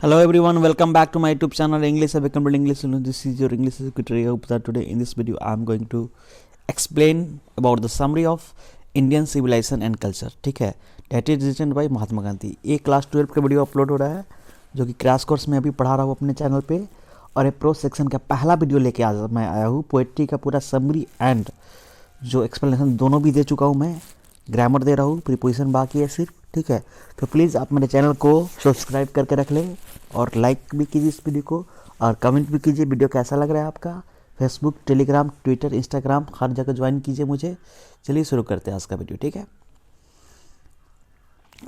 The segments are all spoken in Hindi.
Hello everyone, welcome back to my YouTube channel English Become English. This is your English secretary Gupta. Today in this video I am going to explain about the summary of Indian civilization and culture. ठीक है, that is written by महात्मा गांधी. ये क्लास 12 का वीडियो अपलोड हो रहा है जो कि क्रैश कोर्स में अभी पढ़ा रहा हूँ अपने चैनल पे, और ये प्रो सेक्शन का पहला वीडियो लेके आज मैं आया हूँ. पोएट्री का पूरा समरी एंड जो एक्सप्लेनेशन दोनों भी दे चुका हूँ मैं. ग्रामर दे रहा हूँ, प्रीपोजिशन बाकी है सिर्फ. ठीक है, तो प्लीज़ आप मेरे चैनल को सब्सक्राइब करके रख लें और लाइक भी कीजिए इस वीडियो को, और कमेंट भी कीजिए वीडियो कैसा लग रहा है आपका. फेसबुक, टेलीग्राम, ट्विटर, इंस्टाग्राम हर जगह ज्वाइन कीजिए मुझे. चलिए शुरू करते हैं आज का वीडियो. ठीक है,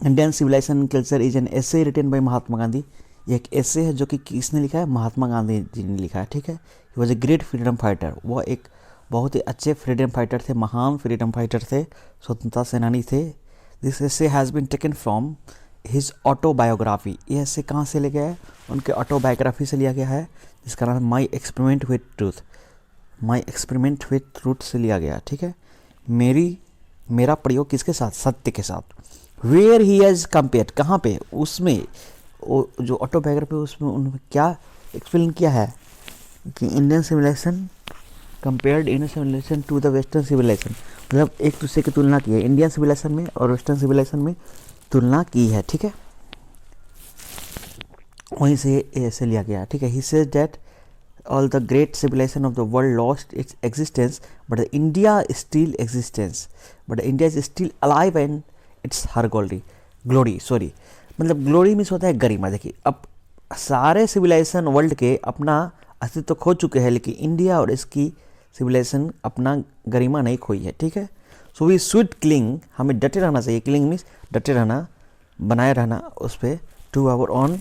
Indian civilization and culture is an essay written by Mahatma Gandhi. ये एक एसे है जो कि किसने लिखा है? महात्मा गांधी जी ने लिखा है. ठीक है, he was a great freedom fighter. वह एक बहुत ही अच्छे फ्रीडम फाइटर थे, महान फ्रीडम फाइटर थे, स्वतंत्रता सेनानी थे. This essay has been taken from his autobiography. ये ऐसे कहाँ से लिया गया है? उनके ऑटोबायोग्राफी से लिया गया है, जिसका नाम my experiment with truth. My experiment with truth से लिया गया. ठीक है, मेरा प्रयोग किसके साथ? सत्य के साथ. वेयर ही हैज़ कंपेयर, कहाँ पे? उसमें जो ऑटोबायोग्राफी उसमें उन्होंने क्या एक्सप्लेन किया है कि Indian civilisation compared Indian civilisation to the western civilisation, मतलब एक दूसरे की तुलना की है इंडियन सिविलाइजेशन में और वेस्टर्न सिविलाइजेशन में तुलना की है. ठीक है, वहीं से ऐसे लिया गया. ठीक है, he says that all the great civilisation of the world lost its existence but India still existence, but India is still alive and it's her glory. Sorry, मतलब ग्लोरी मीन्स होता है गरिमा. देखिए, अब सारे सिविलाइजेशन वर्ल्ड के अपना अस्तित्व खो चुके हैं, लेकिन इंडिया और इसकी सिविलाइजेशन अपना गरिमा नहीं खोई है. ठीक है, सो वी शुड क्लिंग, हमें डटे रहना चाहिए. क्लिंग मीन्स डटे रहना, बनाए रहना उस पर, to our own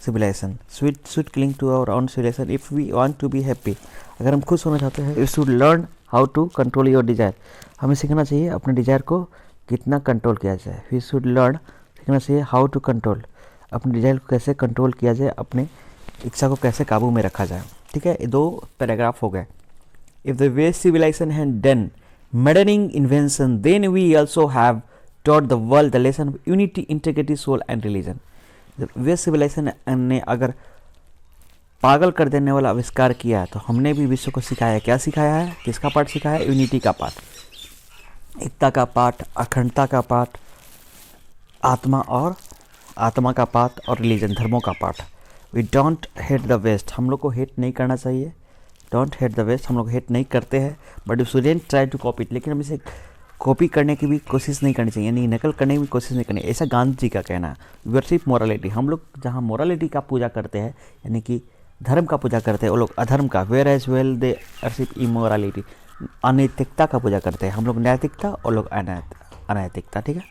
civilisation. Should cling to our own civilisation if we want to be happy. अगर हम खुश होना चाहते हैं, we should learn how to control your desire. हमें सीखना चाहिए अपने डिज़ायर को कितना कंट्रोल किया जाए. वी शुड लर्न, सीखना चाहिए हाउ टू कंट्रोल, अपने डिज़ायर को कैसे कंट्रोल किया जाए, अपने इच्छा को कैसे काबू में रखा जाए. ठीक है, ये दो पैराग्राफ हो गए. If the West civilization had done maddening invention, then we also have taught the world the lesson of unity, integrity, soul and religion. जब वेस्ट सिविलाइजेशन ने अगर पागल कर देने वाला आविष्कार किया, तो हमने भी विश्व को सिखाया. क्या सिखाया है? किसका पाठ सिखाया है? यूनिटी का पाठ, एकता का पाठ, अखंडता का पाठ, आत्मा का पाठ और रिलीजन, धर्मों का पाठ. We don't hate the west, हम लोग को हेट नहीं करना चाहिए. डोंट हेट द वेस्ट, हम लोग हेट नहीं करते हैं, but you shouldn't try to copy it. लेकिन हम इसे कॉपी करने की भी कोशिश नहीं करनी चाहिए, यानी नकल करने की भी कोशिश नहीं करनी. ऐसा गांधी जी का कहना है. वर्शिप मोरालिटी, हम लोग जहाँ मोरालिटी का पूजा करते हैं, यानी कि धर्म का पूजा करते हैं, वो लोग अधर्म का, where as well they worship immorality, अनैतिकता का पूजा करते हैं. हम लोग नैतिकता और लोग अनैतिकता. ठीक है,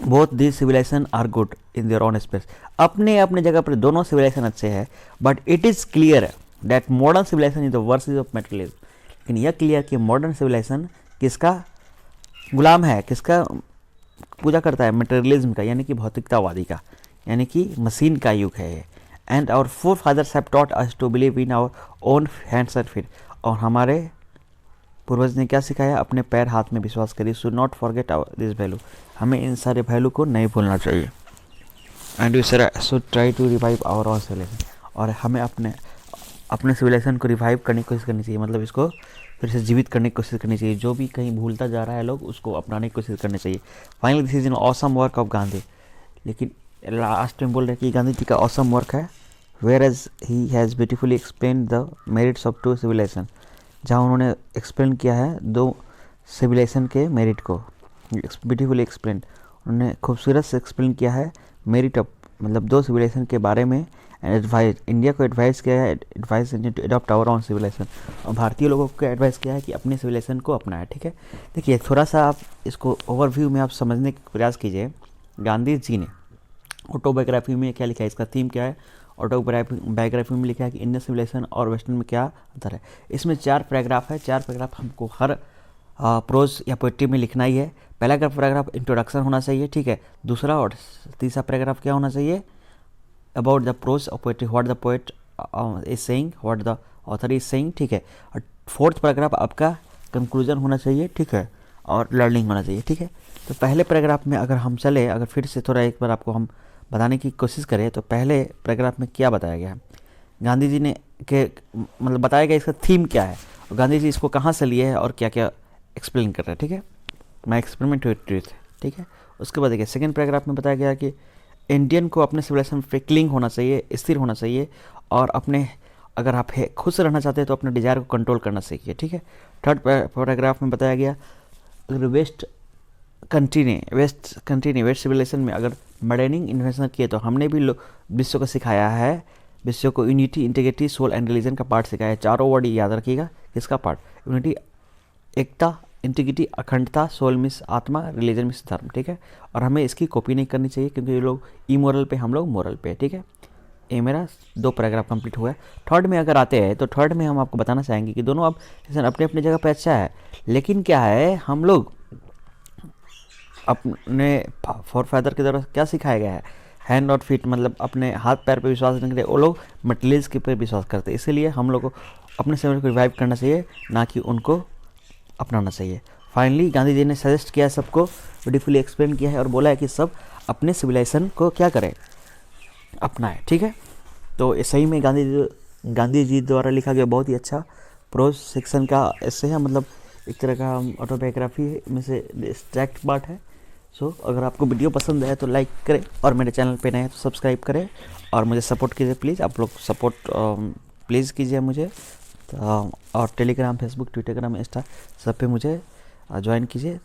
both this civilisation are good in their own space. अपने अपने जगह पर दोनों सिविलाइजेशन अच्छे हैं, but it is clear that modern civilisation is the versus of materialism. लेकिन यह क्लियर कि मॉडर्न सिविलाइजेशन किसका गुलाम है, किसका पूजा करता है? मटेरियलिज्म का, यानी कि भौतिकतावादी का, यानी कि मशीन का युग है. And our forefathers have taught us to believe in our own hands and feet. और हमारे पूर्वज ने क्या सिखाया? अपने पैर हाथ में विश्वास करिए. Should not forget this value, हमें इन सारे वैल्यू को नहीं भूलना चाहिए. And we should try to revive our own civilisation, और हमें अपने सिविलाइजेशन को रिवाइव करने की कोशिश करनी चाहिए, मतलब इसको फिर से जीवित करने की कोशिश करनी चाहिए. जो भी कहीं भूलता जा रहा है लोग, उसको अपनाने की कोशिश करनी चाहिए. Finally this is an awesome work of Gandhi. लेकिन लास्ट में बोल रहे हैं कि गांधी जी का ऑसम वर्क है. Whereas he has beautifully explain the merits of two civilisation, जहाँ उन्होंने एक्सप्लेन किया है दो सिविलाइजेशन के मेरिट को. ब्यूटीफुली एक्सप्लेन, उन्होंने खूबसूरत से एक्सप्लेन किया है मेरिट ऑफ, मतलब दो सिविलाइजेशन के बारे में. एंड एडवाइज, इंडिया को एडवाइस किया है, advice India to adopt our own civilisation, और भारतीय लोगों को एडवाइस किया है कि अपने सिविलाइजेशन को अपनाएं. ठीक है, देखिए थोड़ा सा आप इसको ओवरव्यू में आप समझने का प्रयास कीजिए. गांधी जी ने ऑटोबायोग्राफी में क्या लिखा है, इसका थीम क्या है? ऑटोबायोग्राफी में लिखा है कि इंडियन सिविलाइजेशन और वेस्टर्न में क्या अंतर है. इसमें 4 पैराग्राफ है. 4 पैराग्राफ हमको हर प्रोज या पोएट्री में लिखना ही है. पहला पैराग्राफ इंट्रोडक्शन होना चाहिए. ठीक है, दूसरा और तीसरा पैराग्राफ क्या होना चाहिए? About the prose of poetry, what the poet is saying, what the author is saying. ठीक है, और फोर्थ पैराग्राफ आपका कंक्लूजन होना चाहिए. ठीक है, और लर्निंग होना चाहिए. ठीक है, तो पहले पैराग्राफ में अगर हम चले, अगर फिर से थोड़ा एक बार आपको हम बताने की कोशिश करें तो पहले पैराग्राफ में क्या बताया गया है, गांधी जी ने के मतलब बताया गया इसका थीम क्या है, और गांधी जी इसको कहाँ से लिए है और क्या क्या एक्सप्लेन कर रहे हैं। ठीक है, माई एक्सपेरिमेंट विद ट्रूथ। ठीक है, उसके बाद देखिए सेकंड पैराग्राफ में बताया गया कि इंडियन को अपने सिविलाइजेशन पे क्लिंग होना चाहिए, स्थिर होना चाहिए, और अपने अगर आप खुश रहना चाहते हैं तो अपने डिजायर को कंट्रोल करना सीखिए। ठीक है, थर्ड पैराग्राफ में बताया गया अगर वेस्ट सिविलाइजेशन में अगर मॉडर्निंग इन्वेंशन किए तो हमने भी विश्व को सिखाया है, विश्व को unity, integrity, soul and religion का पार्ट सिखाया है। चारों वर्ड याद रखिएगा, किसका पार्ट, यूनिटी एकता, इंटीग्रिटी अखंडता, सोल मिस आत्मा, रिलीजन मिस धर्म। ठीक है, और हमें इसकी कॉपी नहीं करनी चाहिए क्योंकि ये लोग इमोरल पे, हम लोग मोरल पे। ठीक है, ये मेरा 2 पैराग्राफ कंप्लीट हुआ है। थर्ड में अगर आते हैं तो थर्ड में हम आपको बताना चाहेंगे कि दोनों आप अपने अपने जगह पे अच्छा है, लेकिन क्या है हम लोग अपने फॉर फादर के द्वारा क्या सिखाया गया है, हैंड और फीट, मतलब अपने हाथ पैर पे विश्वास नहीं करते, वो लोग मटेरियल्स के पे विश्वास करते हैं। इसीलिए हम लोग को अपने समय को रिवाइव करना चाहिए, ना कि उनको अपनाना चाहिए। फाइनली गांधी जी ने सजेस्ट किया, सबको ब्यूटीफुली एक्सप्लेन किया है और बोला है कि सब अपने सिविलाइजेशन को क्या करें, अपनाएं। ठीक है, तो सही में गांधी जी द्वारा लिखा गया बहुत ही अच्छा प्रोज सेक्शन का ऐसे है, मतलब एक तरह का ऑटोबायोग्राफी में से एक्सट्रैक्ट पार्ट है। सो अगर आपको वीडियो पसंद है तो लाइक करें, और मेरे चैनल पे नए हैं तो सब्सक्राइब करें, और मुझे सपोर्ट कीजिए प्लीज़। आप लोग सपोर्ट प्लीज़ कीजिए मुझे, और टेलीग्राम, फेसबुक, ट्विटरग्राम, इंस्टा सब पे मुझे ज्वाइन कीजिए।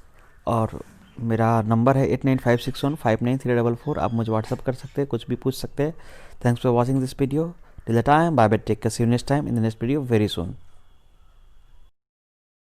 और मेरा नंबर है 8956159344। आप मुझे व्हाट्सअप कर सकते हैं, कुछ भी पूछ सकते हैं। Thanks for watching this video till the time, bye bye, take care, see you next time in the next video very soon.